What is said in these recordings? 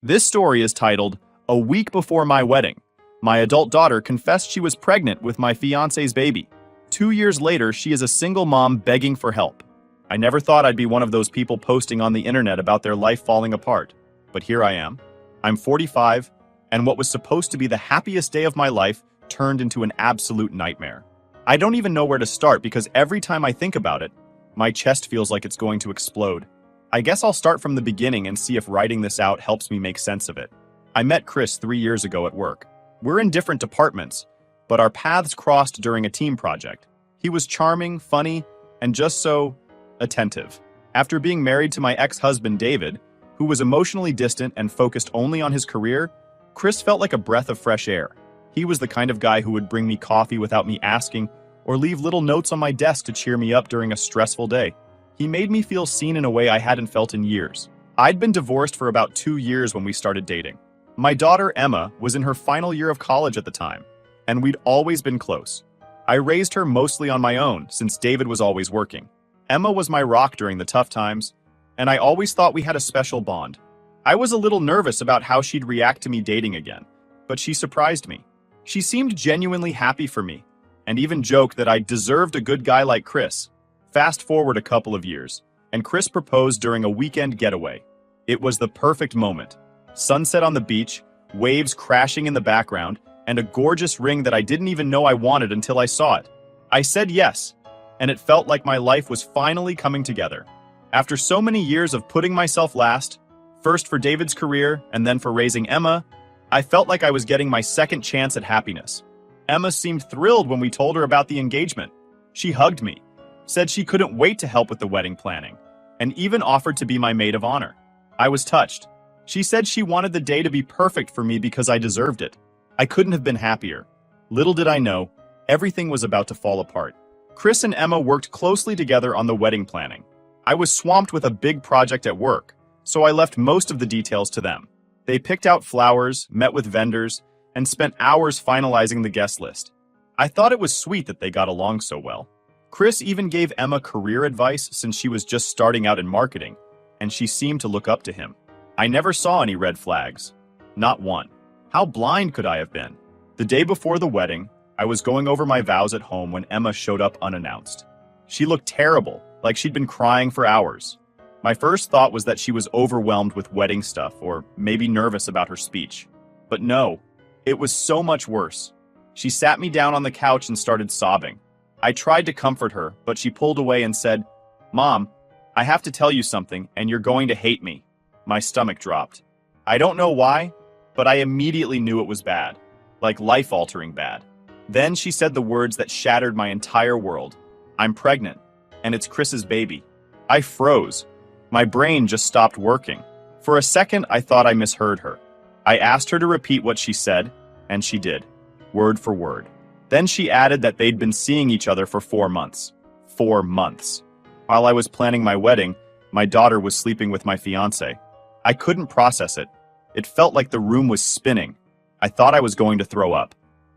This story is titled, "A Week Before My Wedding." My adult daughter confessed she was pregnant with my fiance's baby. 2 years later, she is a single mom begging for help. I never thought I'd be one of those people posting on the internet about their life falling apart. But here I am. I'm 45, and what was supposed to be the happiest day of my life turned into an absolute nightmare. I don't even know where to start because every time I think about it, my chest feels like it's going to explode. I guess I'll start from the beginning and see if writing this out helps me make sense of it. I met Chris 3 years ago at work. We're in different departments, but our paths crossed during a team project. He was charming, funny, and just so attentive. After being married to my ex-husband David, who was emotionally distant and focused only on his career, Chris felt like a breath of fresh air. He was the kind of guy who would bring me coffee without me asking or leave little notes on my desk to cheer me up during a stressful day. He made me feel seen in a way I hadn't felt in years. I'd been divorced for about 2 years when we started dating. My daughter, Emma, was in her final year of college at the time, and we'd always been close. I raised her mostly on my own, since David was always working. Emma was my rock during the tough times, and I always thought we had a special bond. I was a little nervous about how she'd react to me dating again, but she surprised me. She seemed genuinely happy for me, and even joked that I deserved a good guy like Chris. Fast forward a couple of years, and Chris proposed during a weekend getaway. It was the perfect moment. Sunset on the beach, waves crashing in the background, and a gorgeous ring that I didn't even know I wanted until I saw it. I said yes, and it felt like my life was finally coming together. After so many years of putting myself last, first for David's career and then for raising Emma, I felt like I was getting my second chance at happiness. Emma seemed thrilled when we told her about the engagement. She hugged me, said she couldn't wait to help with the wedding planning, and even offered to be my maid of honor. I was touched. She said she wanted the day to be perfect for me because I deserved it. I couldn't have been happier. Little did I know, everything was about to fall apart. Chris and Emma worked closely together on the wedding planning. I was swamped with a big project at work, so I left most of the details to them. They picked out flowers, met with vendors, and spent hours finalizing the guest list. I thought it was sweet that they got along so well. Chris even gave Emma career advice since she was just starting out in marketing, and she seemed to look up to him. I never saw any red flags. Not one. How blind could I have been? The day before the wedding, I was going over my vows at home when Emma showed up unannounced. She looked terrible, like she'd been crying for hours. My first thought was that she was overwhelmed with wedding stuff or maybe nervous about her speech. But no, it was so much worse. She sat me down on the couch and started sobbing. I tried to comfort her, but she pulled away and said, "Mom, I have to tell you something, and you're going to hate me." My stomach dropped. I don't know why, but I immediately knew it was bad, like life-altering bad. Then she said the words that shattered my entire world. "I'm pregnant, and it's Chris's baby." I froze. My brain just stopped working. For a second, I thought I misheard her. I asked her to repeat what she said, and she did, word for word. Then she added that they'd been seeing each other for 4 months. 4 months. While I was planning my wedding, my daughter was sleeping with my fiancé. I couldn't process it. It felt like the room was spinning. I thought I was going to throw up.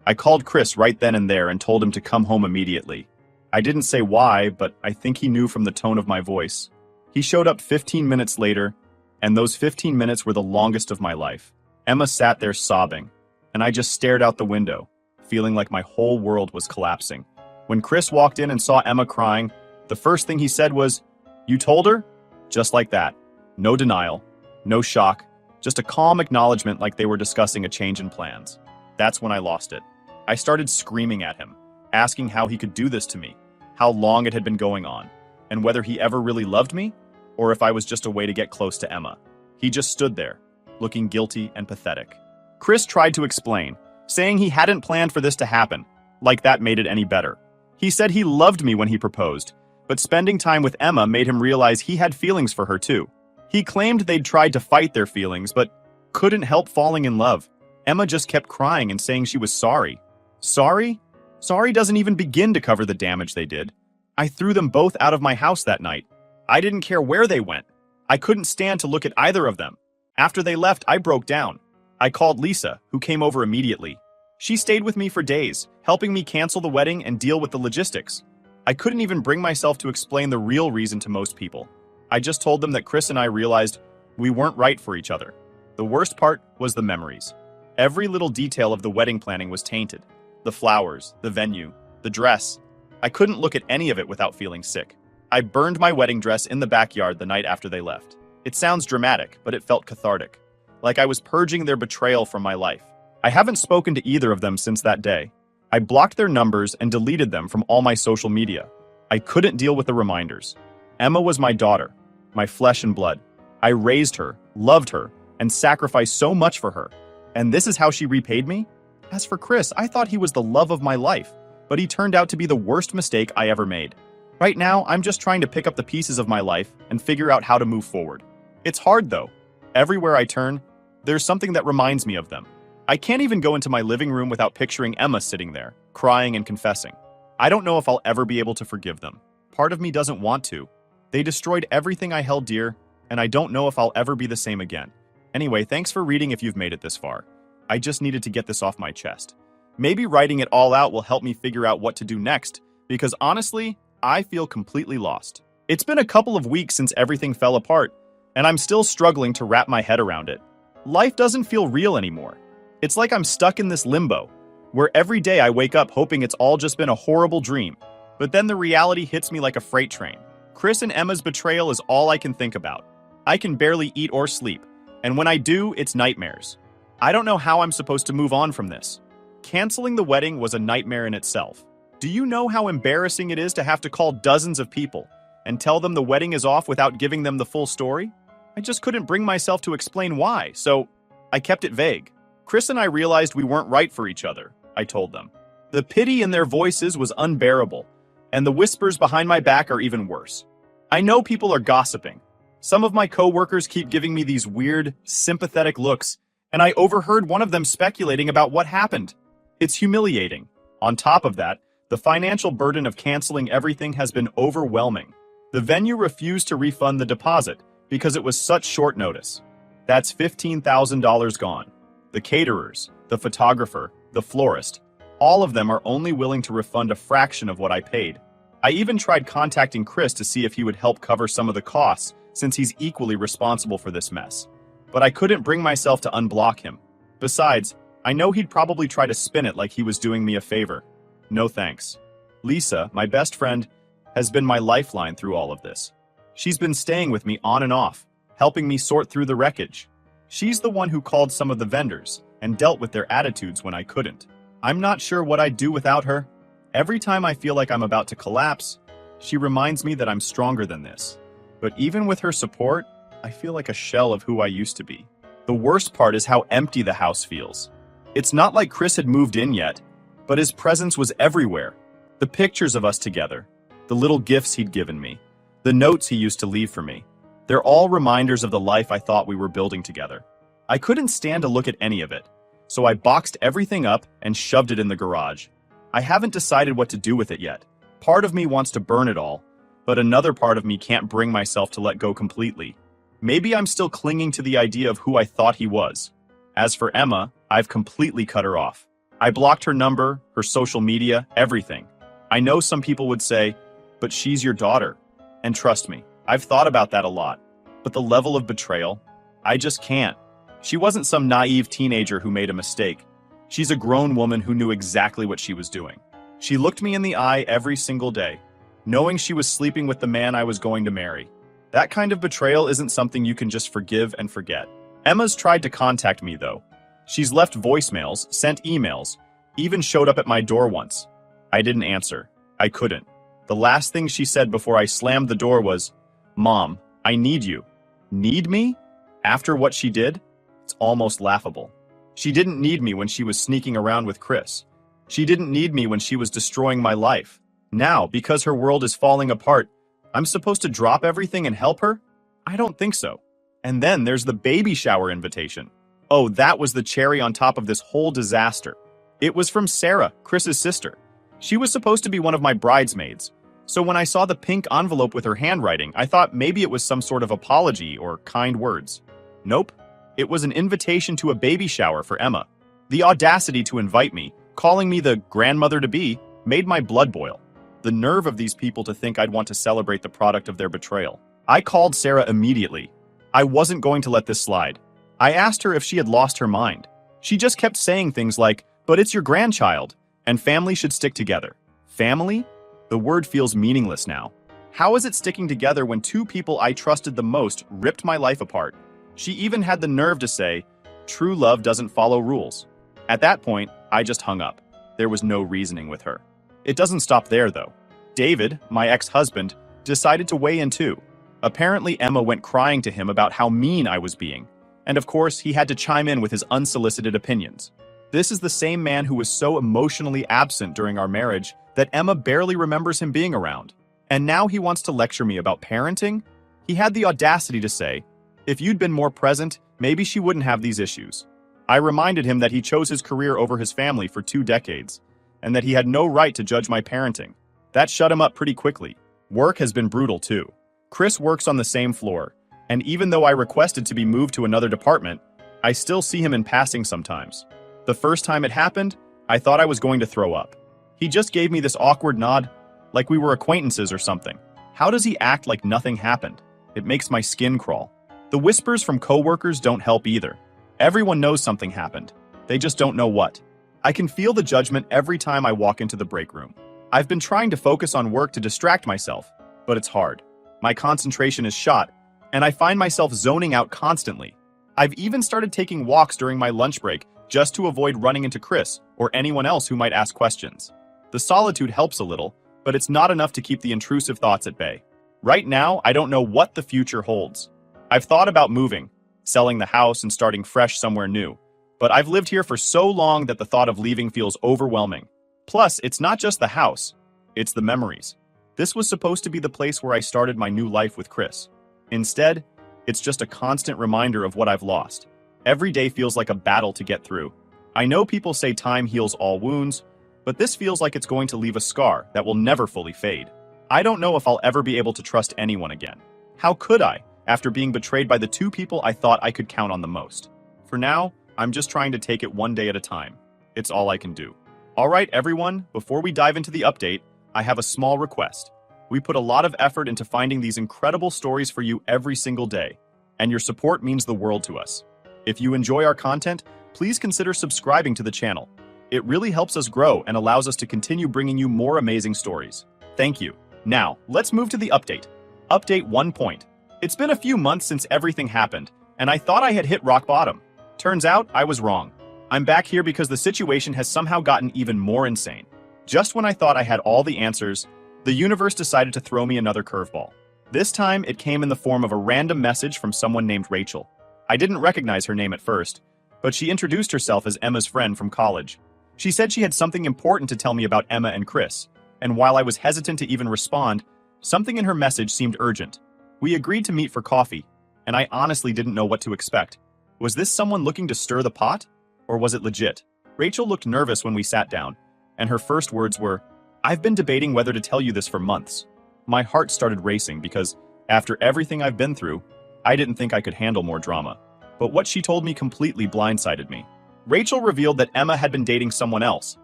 I called Chris right then and there and told him to come home immediately. I didn't say why, but I think he knew from the tone of my voice. He showed up 15 minutes later, and those 15 minutes were the longest of my life. Emma sat there sobbing, and I just stared out the window, feeling like my whole world was collapsing. When Chris walked in and saw Emma crying, the first thing he said was, "You told her?" Just like that. No denial, no shock, just a calm acknowledgement like they were discussing a change in plans. That's when I lost it. I started screaming at him, asking how he could do this to me, how long it had been going on, and whether he ever really loved me, or if I was just a way to get close to Emma. He just stood there, looking guilty and pathetic. Chris tried to explain, saying he hadn't planned for this to happen, like that made it any better. He said he loved me when he proposed, but spending time with Emma made him realize he had feelings for her too. He claimed they'd tried to fight their feelings, but couldn't help falling in love. Emma just kept crying and saying she was sorry. Sorry? Sorry doesn't even begin to cover the damage they did. I threw them both out of my house that night. I didn't care where they went. I couldn't stand to look at either of them. After they left, I broke down. I called Lisa, who came over immediately. She stayed with me for days, helping me cancel the wedding and deal with the logistics. I couldn't even bring myself to explain the real reason to most people. I just told them that Chris and I realized we weren't right for each other. The worst part was the memories. Every little detail of the wedding planning was tainted. The flowers, the venue, the dress. I couldn't look at any of it without feeling sick. I burned my wedding dress in the backyard the night after they left. It sounds dramatic, but it felt cathartic. Like I was purging their betrayal from my life. I haven't spoken to either of them since that day. I blocked their numbers and deleted them from all my social media. I couldn't deal with the reminders. Emma was my daughter, my flesh and blood. I raised her, loved her, and sacrificed so much for her. And this is how she repaid me? As for Chris, I thought he was the love of my life, but he turned out to be the worst mistake I ever made. Right now, I'm just trying to pick up the pieces of my life and figure out how to move forward. It's hard though. Everywhere I turn, there's something that reminds me of them. I can't even go into my living room without picturing Emma sitting there, crying and confessing. I don't know if I'll ever be able to forgive them. Part of me doesn't want to. They destroyed everything I held dear, and I don't know if I'll ever be the same again. Anyway, thanks for reading if you've made it this far. I just needed to get this off my chest. Maybe writing it all out will help me figure out what to do next, because honestly, I feel completely lost. It's been a couple of weeks since everything fell apart, and I'm still struggling to wrap my head around it. Life doesn't feel real anymore. It's like I'm stuck in this limbo, where every day I wake up hoping it's all just been a horrible dream, but then the reality hits me like a freight train. Chris and Emma's betrayal is all I can think about. I can barely eat or sleep, and when I do, it's nightmares. I don't know how I'm supposed to move on from this. Canceling the wedding was a nightmare in itself. Do you know how embarrassing it is to have to call dozens of people and tell them the wedding is off without giving them the full story? I just couldn't bring myself to explain why, so I kept it vague. Chris and I realized we weren't right for each other, I told them. The pity in their voices was unbearable, and the whispers behind my back are even worse. I know people are gossiping. Some of my coworkers keep giving me these weird, sympathetic looks, and I overheard one of them speculating about what happened. It's humiliating. On top of that, the financial burden of canceling everything has been overwhelming. The venue refused to refund the deposit because it was such short notice. That's $15,000 gone. The caterers, the photographer, the florist, all of them are only willing to refund a fraction of what I paid. I even tried contacting Chris to see if he would help cover some of the costs, since he's equally responsible for this mess. But I couldn't bring myself to unblock him. Besides, I know he'd probably try to spin it like he was doing me a favor. No thanks. Lisa, my best friend, has been my lifeline through all of this. She's been staying with me on and off, helping me sort through the wreckage. She's the one who called some of the vendors and dealt with their attitudes when I couldn't. I'm not sure what I'd do without her. Every time I feel like I'm about to collapse, she reminds me that I'm stronger than this. But even with her support, I feel like a shell of who I used to be. The worst part is how empty the house feels. It's not like Chris had moved in yet, but his presence was everywhere. The pictures of us together, the little gifts he'd given me, the notes he used to leave for me. They're all reminders of the life I thought we were building together. I couldn't stand to look at any of it, so I boxed everything up and shoved it in the garage. I haven't decided what to do with it yet. Part of me wants to burn it all, but another part of me can't bring myself to let go completely. Maybe I'm still clinging to the idea of who I thought he was. As for Emma, I've completely cut her off. I blocked her number, her social media, everything. I know some people would say, but she's your daughter. And trust me, I've thought about that a lot. But the level of betrayal, I just can't. She wasn't some naive teenager who made a mistake. She's a grown woman who knew exactly what she was doing. She looked me in the eye every single day, knowing she was sleeping with the man I was going to marry. That kind of betrayal isn't something you can just forgive and forget. Emma's tried to contact me, though. She's left voicemails, sent emails, even showed up at my door once. I didn't answer. I couldn't. The last thing she said before I slammed the door was, "Mom, I need you." Need me? After what she did? It's almost laughable. She didn't need me when she was sneaking around with Chris. She didn't need me when she was destroying my life. Now, because her world is falling apart, I'm supposed to drop everything and help her? I don't think so. And then there's the baby shower invitation. Oh, that was the cherry on top of this whole disaster. It was from Sarah, Chris's sister. She was supposed to be one of my bridesmaids. So when I saw the pink envelope with her handwriting, I thought maybe it was some sort of apology or kind words. Nope. It was an invitation to a baby shower for Emma. The audacity to invite me, calling me the grandmother-to-be, made my blood boil. The nerve of these people to think I'd want to celebrate the product of their betrayal. I called Sarah immediately. I wasn't going to let this slide. I asked her if she had lost her mind. She just kept saying things like, "But it's your grandchild, and family should stick together." Family? The word feels meaningless now. How is it sticking together when two people I trusted the most ripped my life apart? She even had the nerve to say, "True love doesn't follow rules." At that point, I just hung up. There was no reasoning with her. It doesn't stop there, though. David, my ex-husband, decided to weigh in too. Apparently, Emma went crying to him about how mean I was being. And of course, he had to chime in with his unsolicited opinions. This is the same man who was so emotionally absent during our marriage that Emma barely remembers him being around. And now he wants to lecture me about parenting? He had the audacity to say, "If you'd been more present, maybe she wouldn't have these issues." I reminded him that he chose his career over his family for 2 decades, and that he had no right to judge my parenting. That shut him up pretty quickly. Work has been brutal too. Chris works on the same floor, and even though I requested to be moved to another department, I still see him in passing sometimes. The first time it happened, I thought I was going to throw up. He just gave me this awkward nod, like we were acquaintances or something. How does he act like nothing happened? It makes my skin crawl. The whispers from coworkers don't help either. Everyone knows something happened. They just don't know what. I can feel the judgment every time I walk into the break room. I've been trying to focus on work to distract myself, but it's hard. My concentration is shot, and I find myself zoning out constantly. I've even started taking walks during my lunch break just to avoid running into Chris or anyone else who might ask questions. The solitude helps a little, but it's not enough to keep the intrusive thoughts at bay. Right now, I don't know what the future holds. I've thought about moving, selling the house and starting fresh somewhere new, but I've lived here for so long that the thought of leaving feels overwhelming. Plus, it's not just the house, it's the memories. This was supposed to be the place where I started my new life with Chris. Instead, it's just a constant reminder of what I've lost. Every day feels like a battle to get through. I know people say time heals all wounds, but this feels like it's going to leave a scar that will never fully fade. I don't know if I'll ever be able to trust anyone again. How could I, after being betrayed by the 2 people I thought I could count on the most? For now, I'm just trying to take it one day at a time. It's all I can do. All right, everyone, before we dive into the update, I have a small request. We put a lot of effort into finding these incredible stories for you every single day, and your support means the world to us. If you enjoy our content, please consider subscribing to the channel. It really helps us grow and allows us to continue bringing you more amazing stories. Thank you. Now, let's move to the update. Update 1 point. It's been a few months since everything happened, and I thought I had hit rock bottom. Turns out, I was wrong. I'm back here because the situation has somehow gotten even more insane. Just when I thought I had all the answers, the universe decided to throw me another curveball. This time, it came in the form of a random message from someone named Rachel. I didn't recognize her name at first, but she introduced herself as Emma's friend from college. She said she had something important to tell me about Emma and Chris, and while I was hesitant to even respond, something in her message seemed urgent. We agreed to meet for coffee, and I honestly didn't know what to expect. Was this someone looking to stir the pot? Or was it legit? Rachel looked nervous when we sat down, and her first words were, "I've been debating whether to tell you this for months." My heart started racing because, after everything I've been through, I didn't think I could handle more drama. But what she told me completely blindsided me. Rachel revealed that Emma had been dating someone else,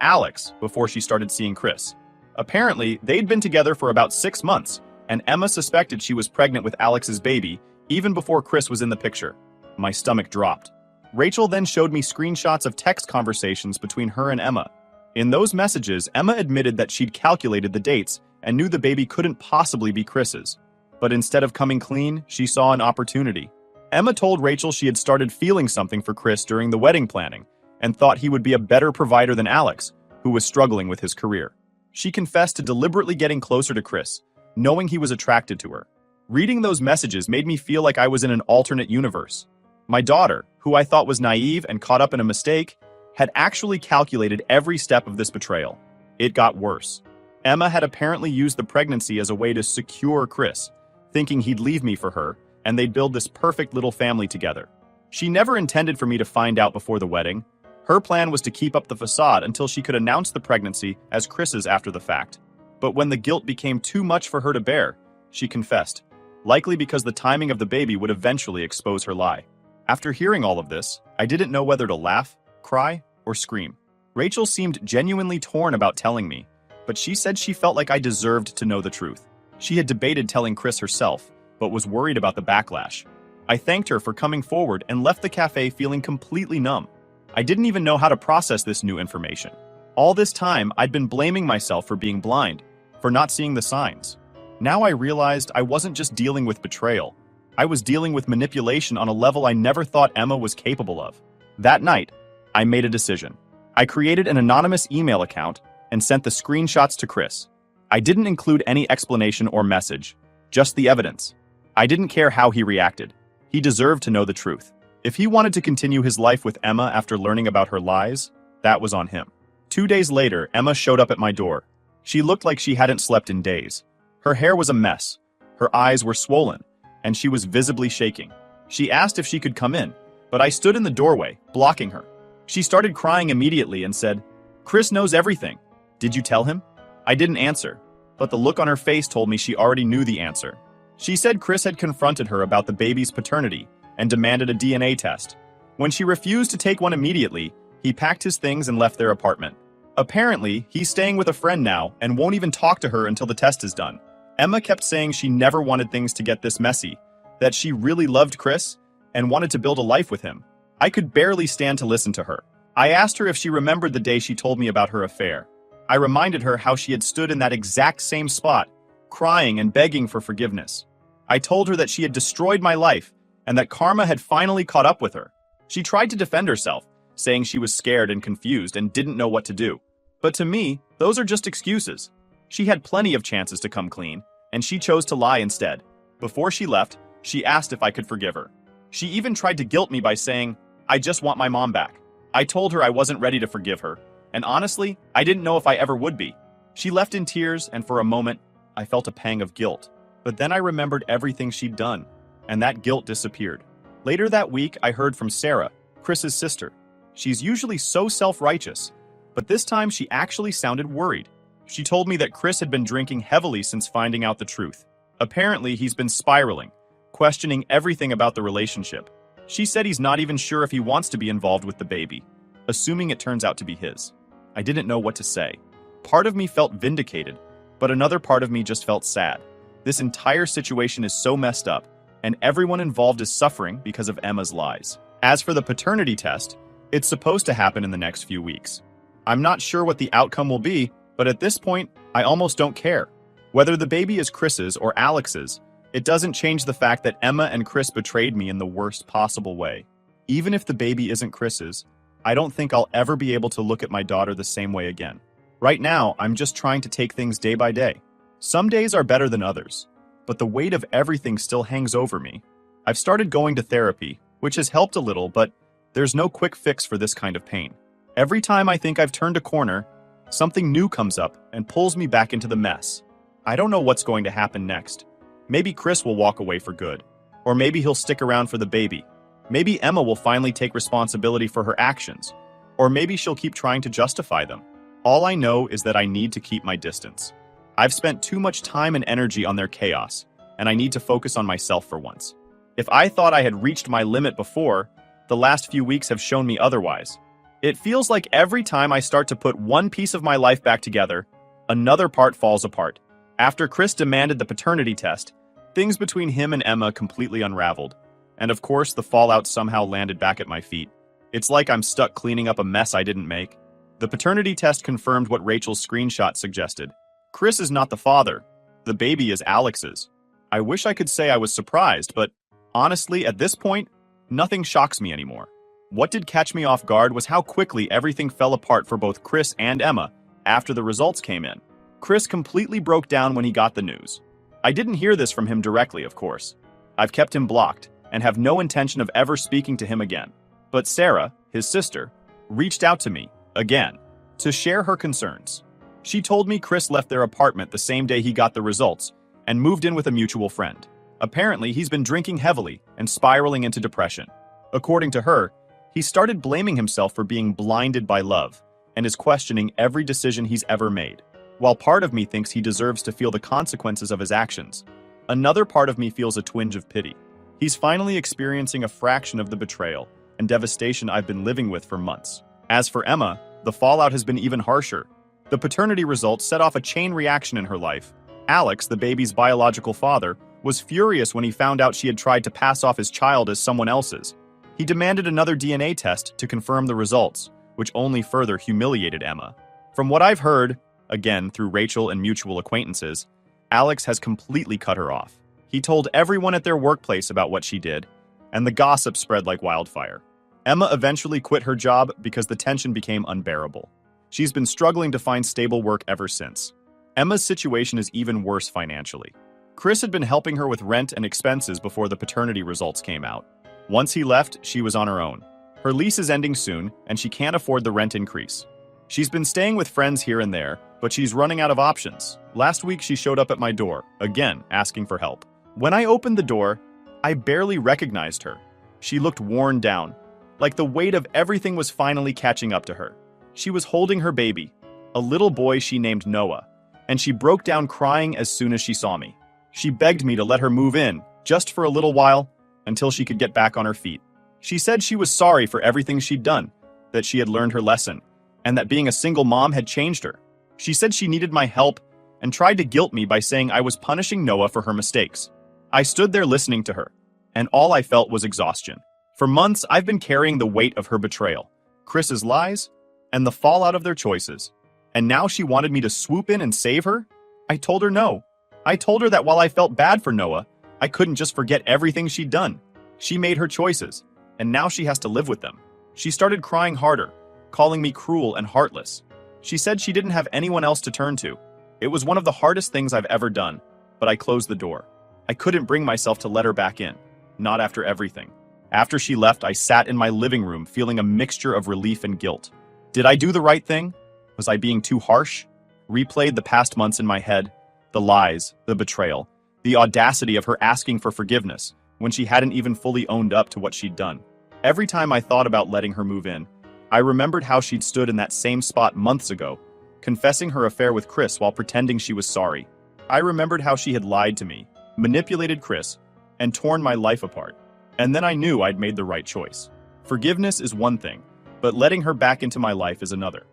Alex, before she started seeing Chris. Apparently, they'd been together for about 6 months, and Emma suspected she was pregnant with Alex's baby even before Chris was in the picture. My stomach dropped. Rachel then showed me screenshots of text conversations between her and Emma. In those messages, Emma admitted that she'd calculated the dates and knew the baby couldn't possibly be Chris's. But instead of coming clean, she saw an opportunity. Emma told Rachel she had started feeling something for Chris during the wedding planning and thought he would be a better provider than Alex, who was struggling with his career. She confessed to deliberately getting closer to Chris, knowing he was attracted to her. Reading those messages made me feel like I was in an alternate universe. My daughter, who I thought was naive and caught up in a mistake, had actually calculated every step of this betrayal. It got worse. Emma had apparently used the pregnancy as a way to secure Chris, thinking he'd leave me for her, and they'd build this perfect little family together. She never intended for me to find out before the wedding. Her plan was to keep up the facade until she could announce the pregnancy as Chris's after the fact. But when the guilt became too much for her to bear, she confessed, likely because the timing of the baby would eventually expose her lie. After hearing all of this, I didn't know whether to laugh, cry, or scream. Rachel seemed genuinely torn about telling me, but she said she felt like I deserved to know the truth. She had debated telling Chris herself, but was worried about the backlash. I thanked her for coming forward and left the cafe feeling completely numb. I didn't even know how to process this new information. All this time, I'd been blaming myself for being blind, for not seeing the signs. Now I realized I wasn't just dealing with betrayal. I was dealing with manipulation on a level I never thought Emma was capable of. That night, I made a decision. I created an anonymous email account and sent the screenshots to Chris. I didn't include any explanation or message, just the evidence. I didn't care how he reacted. He deserved to know the truth. If he wanted to continue his life with Emma after learning about her lies, that was on him. 2 days later, Emma showed up at my door. She looked like she hadn't slept in days. Her hair was a mess. Her eyes were swollen, and she was visibly shaking. She asked if she could come in, but I stood in the doorway, blocking her. She started crying immediately and said, "Chris knows everything. Did you tell him?" I didn't answer, but the look on her face told me she already knew the answer. She said Chris had confronted her about the baby's paternity and demanded a DNA test. When she refused to take one immediately, he packed his things and left their apartment. Apparently, he's staying with a friend now and won't even talk to her until the test is done. Emma kept saying she never wanted things to get this messy, that she really loved Chris and wanted to build a life with him. I could barely stand to listen to her. I asked her if she remembered the day she told me about her affair. I reminded her how she had stood in that exact same spot, crying and begging for forgiveness. I told her that she had destroyed my life and that karma had finally caught up with her. She tried to defend herself, saying she was scared and confused and didn't know what to do. But to me, those are just excuses. She had plenty of chances to come clean, and she chose to lie instead. Before she left, she asked if I could forgive her. She even tried to guilt me by saying, "I just want my mom back." I told her I wasn't ready to forgive her, and honestly, I didn't know if I ever would be. She left in tears, and for a moment, I felt a pang of guilt. But then I remembered everything she'd done, and that guilt disappeared. Later that week, I heard from Sarah, Chris's sister. She's usually so self-righteous, but this time she actually sounded worried. She told me that Chris had been drinking heavily since finding out the truth. Apparently, he's been spiraling, questioning everything about the relationship. She said he's not even sure if he wants to be involved with the baby, assuming it turns out to be his. I didn't know what to say. Part of me felt vindicated, but another part of me just felt sad. This entire situation is so messed up, and everyone involved is suffering because of Emma's lies. As for the paternity test, it's supposed to happen in the next few weeks. I'm not sure what the outcome will be, but at this point, I almost don't care. Whether the baby is Chris's or Alex's, it doesn't change the fact that Emma and Chris betrayed me in the worst possible way. Even if the baby isn't Chris's, I don't think I'll ever be able to look at my daughter the same way again. Right now, I'm just trying to take things day by day. Some days are better than others, but the weight of everything still hangs over me. I've started going to therapy, which has helped a little, but there's no quick fix for this kind of pain. Every time I think I've turned a corner, something new comes up and pulls me back into the mess. I don't know what's going to happen next. Maybe Chris will walk away for good, or maybe he'll stick around for the baby. Maybe Emma will finally take responsibility for her actions, or maybe she'll keep trying to justify them. All I know is that I need to keep my distance. I've spent too much time and energy on their chaos, and I need to focus on myself for once. If I thought I had reached my limit before, the last few weeks have shown me otherwise. It feels like every time I start to put one piece of my life back together, another part falls apart. After Chris demanded the paternity test, things between him and Emma completely unraveled. And of course, the fallout somehow landed back at my feet. It's like I'm stuck cleaning up a mess I didn't make. The paternity test confirmed what Rachel's screenshot suggested. Chris is not the father. The baby is Alex's. I wish I could say I was surprised, but honestly, at this point, nothing shocks me anymore. What did catch me off guard was how quickly everything fell apart for both Chris and Emma after the results came in. Chris completely broke down when he got the news. I didn't hear this from him directly, of course. I've kept him blocked and have no intention of ever speaking to him again. But Sarah, his sister, reached out to me, again, to share her concerns. She told me Chris left their apartment the same day he got the results and moved in with a mutual friend. Apparently, he's been drinking heavily and spiraling into depression. According to her, he started blaming himself for being blinded by love and is questioning every decision he's ever made. While part of me thinks he deserves to feel the consequences of his actions, another part of me feels a twinge of pity. He's finally experiencing a fraction of the betrayal and devastation I've been living with for months. As for Emma, the fallout has been even harsher. The paternity results set off a chain reaction in her life. Alex, the baby's biological father, was furious when he found out she had tried to pass off his child as someone else's. He demanded another DNA test to confirm the results, which only further humiliated Emma. From what I've heard, again through Rachel and mutual acquaintances, Alex has completely cut her off. He told everyone at their workplace about what she did, and the gossip spread like wildfire. Emma eventually quit her job because the tension became unbearable. She's been struggling to find stable work ever since. Emma's situation is even worse financially. Chris had been helping her with rent and expenses before the paternity results came out. Once he left, she was on her own. Her lease is ending soon, and she can't afford the rent increase. She's been staying with friends here and there, but she's running out of options. Last week, she showed up at my door, again asking for help. When I opened the door, I barely recognized her. She looked worn down, like the weight of everything was finally catching up to her. She was holding her baby, a little boy she named Noah, and she broke down crying as soon as she saw me. She begged me to let her move in, just for a little while, until she could get back on her feet. She said she was sorry for everything she'd done, that she had learned her lesson, and that being a single mom had changed her. She said she needed my help and tried to guilt me by saying I was punishing Noah for her mistakes. I stood there listening to her, and all I felt was exhaustion. For months, I've been carrying the weight of her betrayal, Chris's lies, and the fallout of their choices. And now she wanted me to swoop in and save her? I told her no. I told her that while I felt bad for Noah, I couldn't just forget everything she'd done. She made her choices, and now she has to live with them. She started crying harder, calling me cruel and heartless. She said she didn't have anyone else to turn to. It was one of the hardest things I've ever done, but I closed the door. I couldn't bring myself to let her back in, not after everything. After she left, I sat in my living room feeling a mixture of relief and guilt. Did I do the right thing? Was I being too harsh? Replayed the past months in my head, the lies, the betrayal, the audacity of her asking for forgiveness when she hadn't even fully owned up to what she'd done. Every time I thought about letting her move in, I remembered how she'd stood in that same spot months ago, confessing her affair with Chris while pretending she was sorry. I remembered how she had lied to me, manipulated Chris, and torn my life apart. And then I knew I'd made the right choice. Forgiveness is one thing, but letting her back into my life is another.